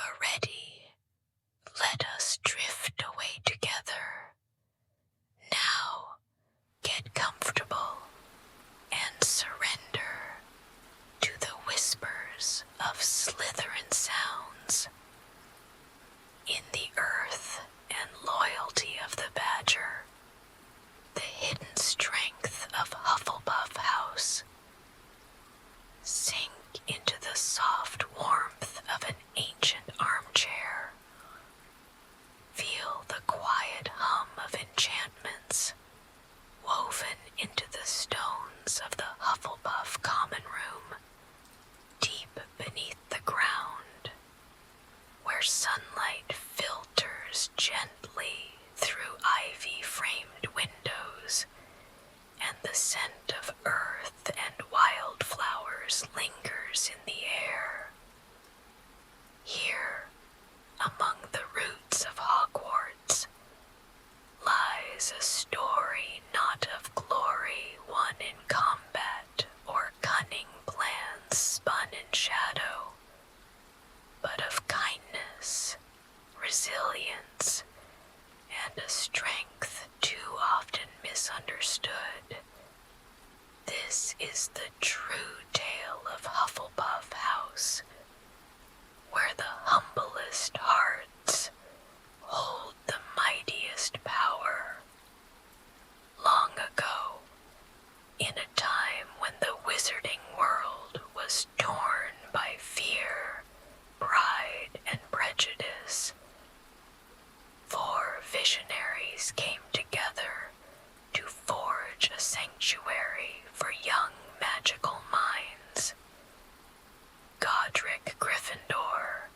you're ready, let us drift away together. Now, get comfortable and surrender to the whispers of Slytherin Sounds. In the earth and loyalty of the badger, the hidden strength of Hufflepuff House, sink into the soft warmth of an ancient armchair. Feel the quiet hum of enchantments woven into the stones of the Hufflepuff common room, deep beneath the ground, where sunlight filters gently through ivy-framed windows, and the scent of earth and wildflowers lingers in the air. Here, among the roots of Hogwarts, lies a story not of glory won in combat or cunning plans spun in shadow, but of kindness, resilience, and a strength too often misunderstood. This is the true tale of Hufflepuff House, where the humblest hearts hold the mightiest power. Long ago, in a time when the wizarding world was torn by fear, pride, and prejudice, 4 visionaries came together to forge a sanctuary for young magical minds. Godric Gryffindor,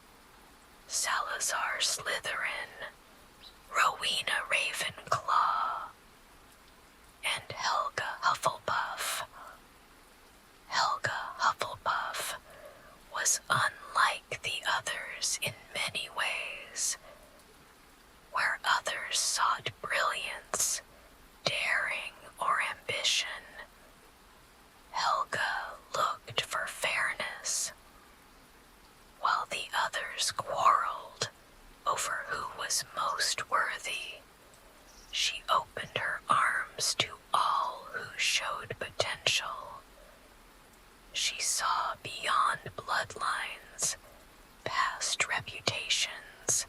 Salazar Slytherin, Rowena Ravenclaw, and Helga Hufflepuff. Helga Hufflepuff was unlike the others in many ways. Where others sought brilliance, daring, or ambition, Helga looked for fairness. While the others quarreled over who was most worthy, she opened her arms to all who showed potential. She saw beyond bloodlines, past reputations,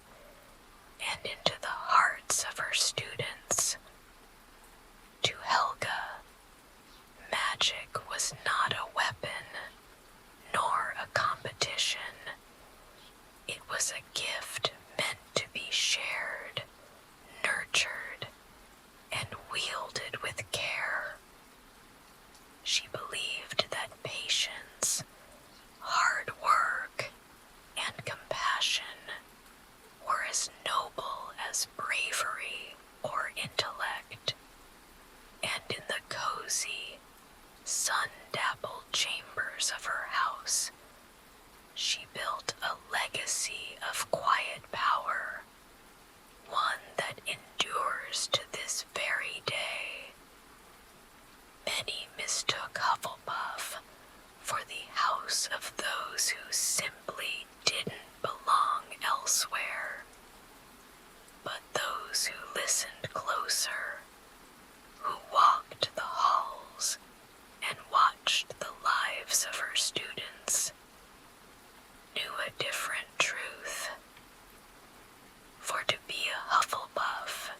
and into the hearts of her students. To Helga, magic was not a weapon, nor a competition. It was a gift meant to be shared, nurtured, and wielded with care. She believed that patience, hard work, and compassion were as noble as bravery or intellect, and in the cozy, sun-dappled chambers of her house, she built a legacy of quiet power, one that endures to this very day. Many mistook Hufflepuff for the house of those who simply didn't belong elsewhere. But those who listened closer, who walked the halls and watched the lives of her students, knew a different truth. For to be a Hufflepuff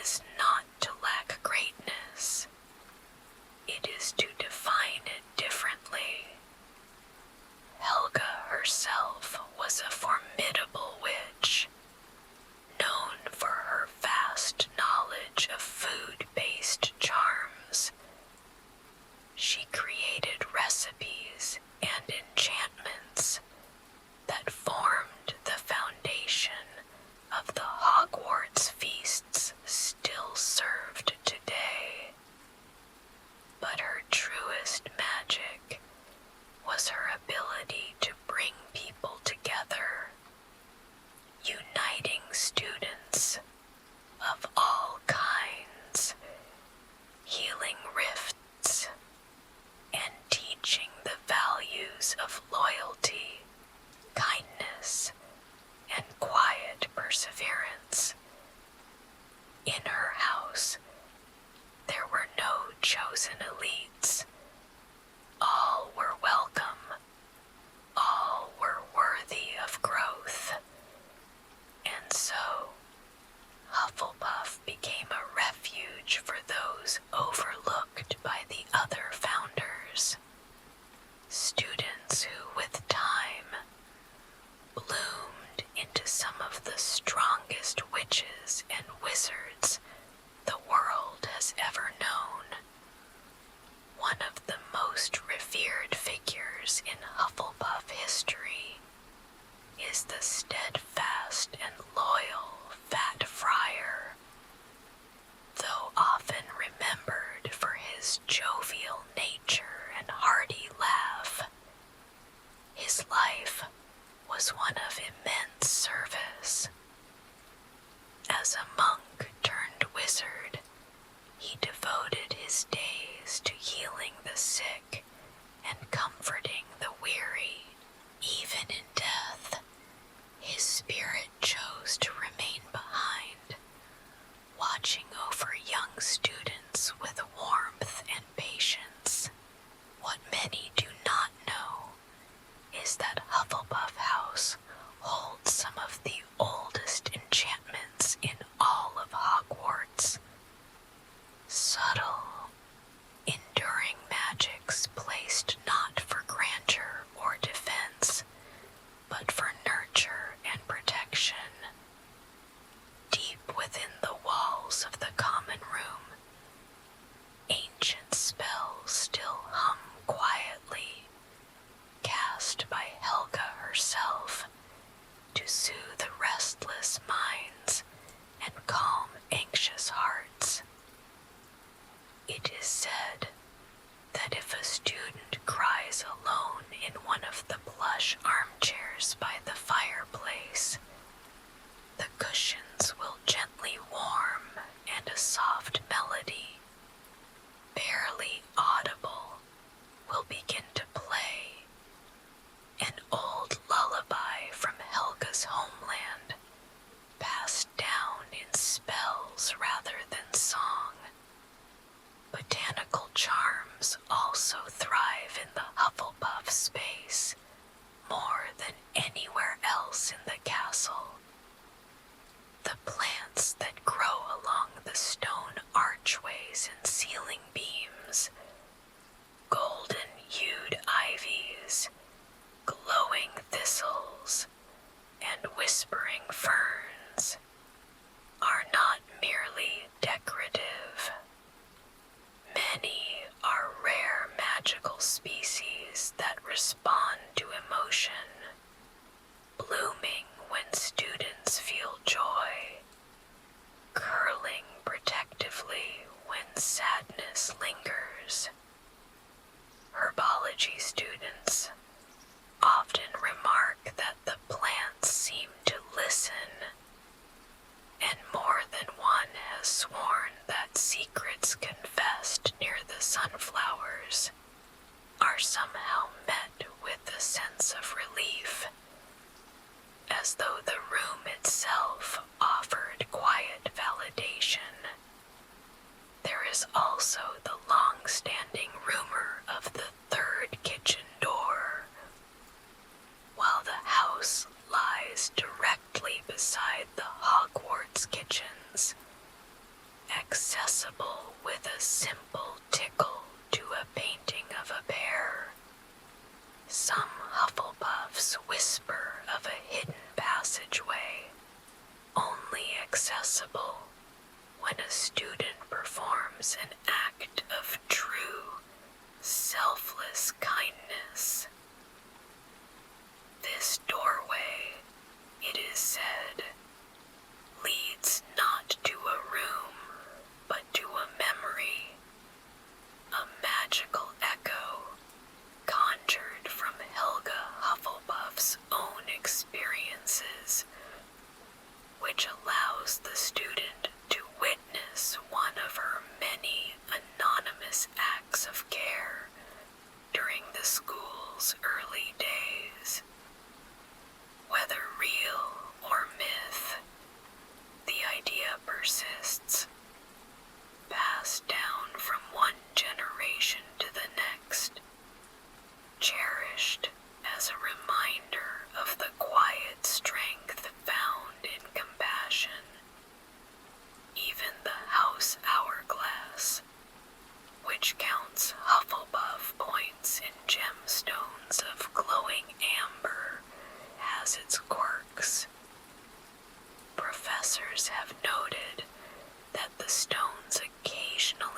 is not to lack greatness. It is to define it differently. Helga herself was a formidable witch, known for her vast knowledge of has ever known. One of the most revered figures in Hufflepuff history is the steadfast and loyal Fat Friar. Though often remembered for his jovial nature and hearty laugh, his life was one of immense service. As a monk turned wizard, he devoted his days to healing the sick and comforting the weary. Even in death, his spirit chose to remain behind, watching over young students with warmth and patience. What many do not know is that Hufflepuff House holds some of the oldest enchantments in all of Hogwarts. Subtle, enduring magics placed not for grandeur or defense, but for nurture and protection. Deep within the walls of the common room, ancient spells still hum quietly, cast by Helga herself to soothe restless minds and calm anxious hearts. It is said that if a student cries alone in one of the plush armchairs by the fireplace, the cushions will gently warm and a soft melody, barely audible, will begin to play. An old lullaby from Helga's homeland, passed down in spells rather than song. Botanical charms also thrive in the Hufflepuff space, more than anywhere else in the castle. The plants that grow along the stone archways and ceiling beams, golden-hued ivies, glowing thistles, and whispering ferns, are not merely decorative. Many are rare magical species that respond to emotion, blooming when students feel joy, curling protectively when sadness lingers. Herbology students often remark that the plants seem to listen, and more than one has sworn that secrets confessed near the sunflowers are somehow met with a sense of relief, as though the room itself offered quiet validation. There is also the long-standing rumor of the third kitchen door. While the house lies directly beside the Hogwarts kitchens, accessible with a simple tickle to a painting of a bear, some Hufflepuffs whisper of a hidden passageway, only accessible when a student performs an act of true, selfless kindness. This doorway, it is said, leads not to a room, but to a memory, a magical echo conjured from Helga Hufflepuff's own experiences, which allows the student to witness one of her many anonymous acts of care during the school's early days. Whether real or myth, the idea persists, passed down from one generation to the next, cherished as a reminder of the quiet strength found in compassion. Even the house hourglass, which counts Hufflepuff points in gemstones of glowing amber, has its quirks. Professors have noted that the stones occasionally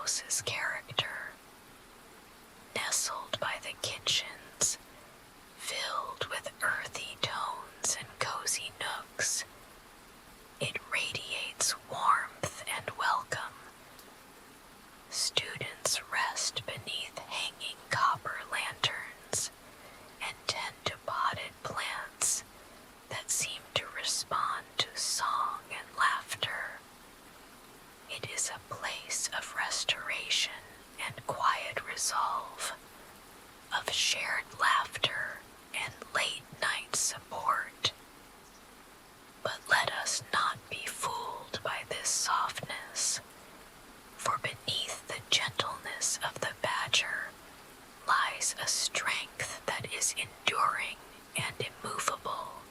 house's character. Nestled by the kitchens, filled with earthy tones and cozy nooks, it radiates warmth and welcome. Students rest beneath hanging copper lanterns and tend to potted plants that seem to respond to song and laughter. It is a place of restoration and quiet resolve, of shared laughter and late-night support. But let us not be fooled by this softness, for beneath the gentleness of the badger lies a strength that is enduring and immovable.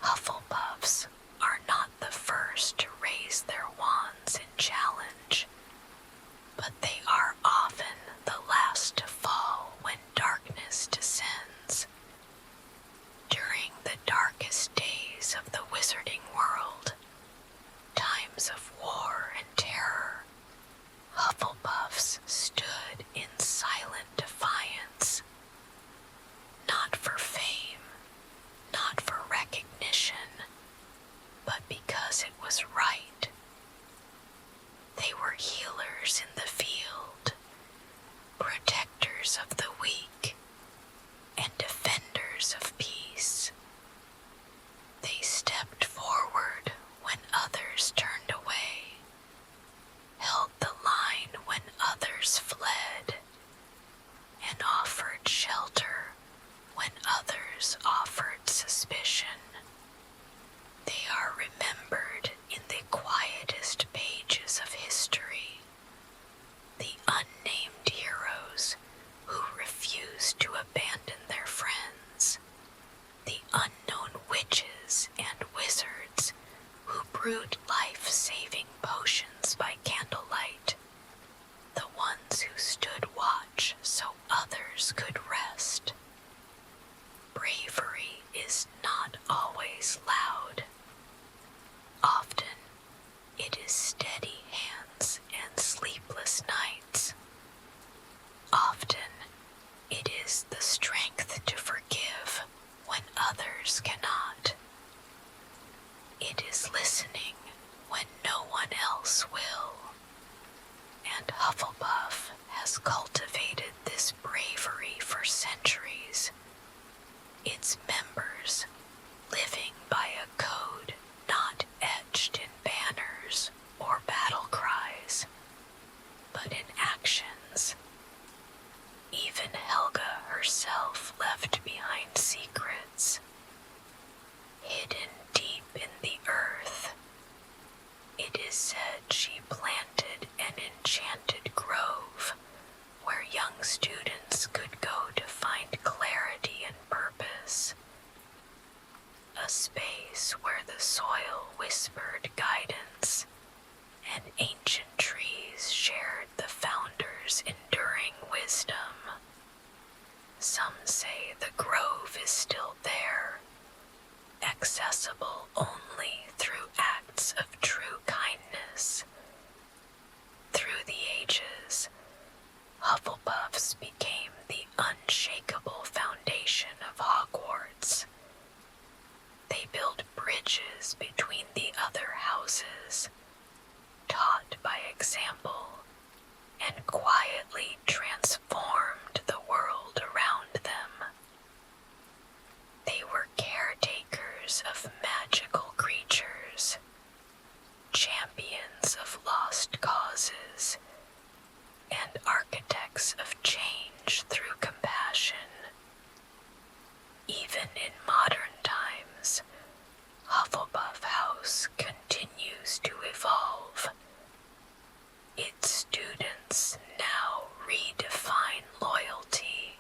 Hufflepuffs are not the first to raise their wands in challenge, but they are often the last to fall when darkness descends. During the darkest days of the wizarding world, times of war and terror, Hufflepuffs stood in silent defiance, not for fame, not for recognition, but because it was right. They were healers in the field, protectors of the weak, and defenders of peace. They stepped forward when others turned away, held the line when others fled, and offered shelter when others offered suspicion. They are remembered in the quietest pages of history, the unnamed heroes who refused to abandon their friends, the unknown witches and wizards who brewed life-saving potions by candlelight, the ones who stood watch so others could rest. Bravery is not always loud. Often, it is steady hands and sleepless nights. Often, it is the strength to forgive when others cannot. It is listening when no one else will. And Hufflepuff has cultivated this bravery for centuries. Its members, living by a code not etched in banners or battle cries, but in actions. Even Helga herself left behind secrets, hidden deep in the earth. It is said she planted an enchanted grove where young students could go to find clarity and purpose. A space where the soil whispered guidance and ancient trees shared the founder's enduring wisdom. Some say the grove is still there, accessible only through acts of true kindness. Through the ages, Hufflepuffs became the unshakable foundation of Hogwarts. They built bridges between the other houses, taught by example, and quietly transformed the world around them. They were caretakers of magical creatures, champions of lost causes, and architects of change through compassion. Even in modern times, Hufflepuff House continues to evolve. Its students now redefine loyalty,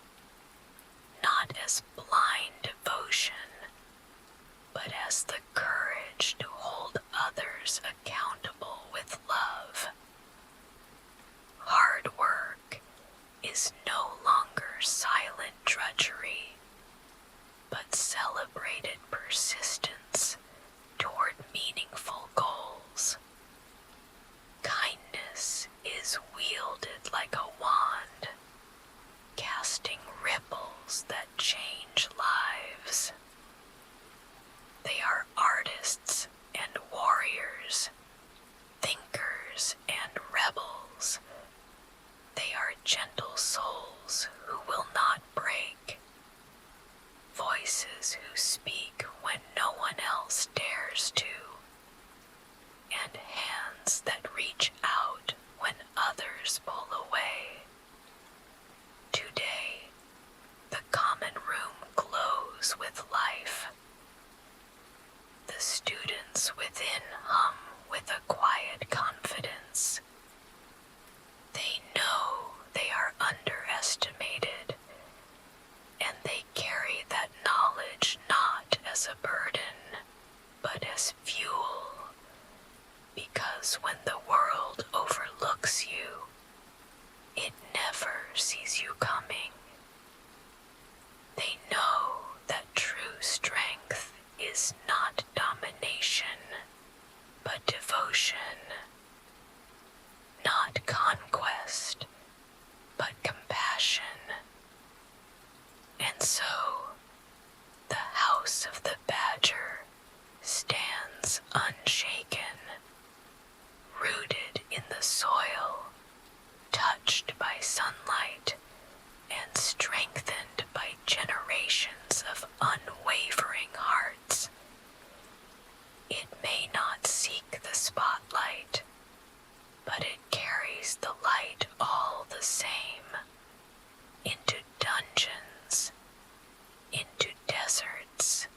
not as blind devotion, but as the courage to hold others accountable with love. Hard work is no longer silent drudgery, but celebrated persistence toward meaningful goals. untouched by sunlight and strengthened by generations of unwavering hearts. It may not seek the spotlight, but it carries the light all the same, into dungeons, into deserts,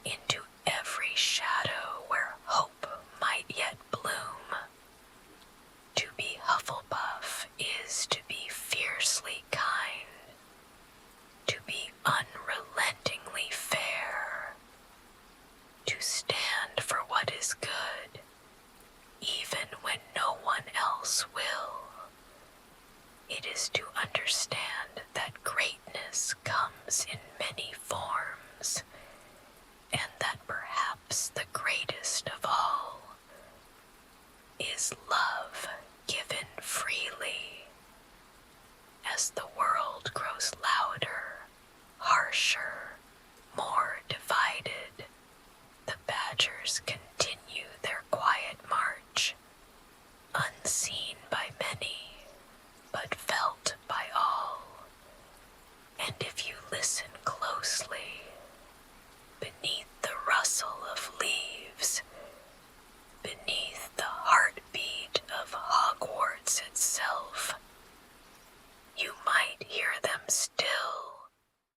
into every shadow where hope might yet bloom. To be Hufflepuff is to be fiercely kind, to be unrelentingly fair, to stand for what is good, even when no one else will. It is to understand that greatness comes in many forms, and that perhaps the greatest of all is love given freely. As the world grows louder, harsher, more divided, the Badgers continue their quiet march, unseen by many, but felt by all. And if you listen closely, beneath the rustle of leaves, beneath the heartbeat of Hogwarts itself,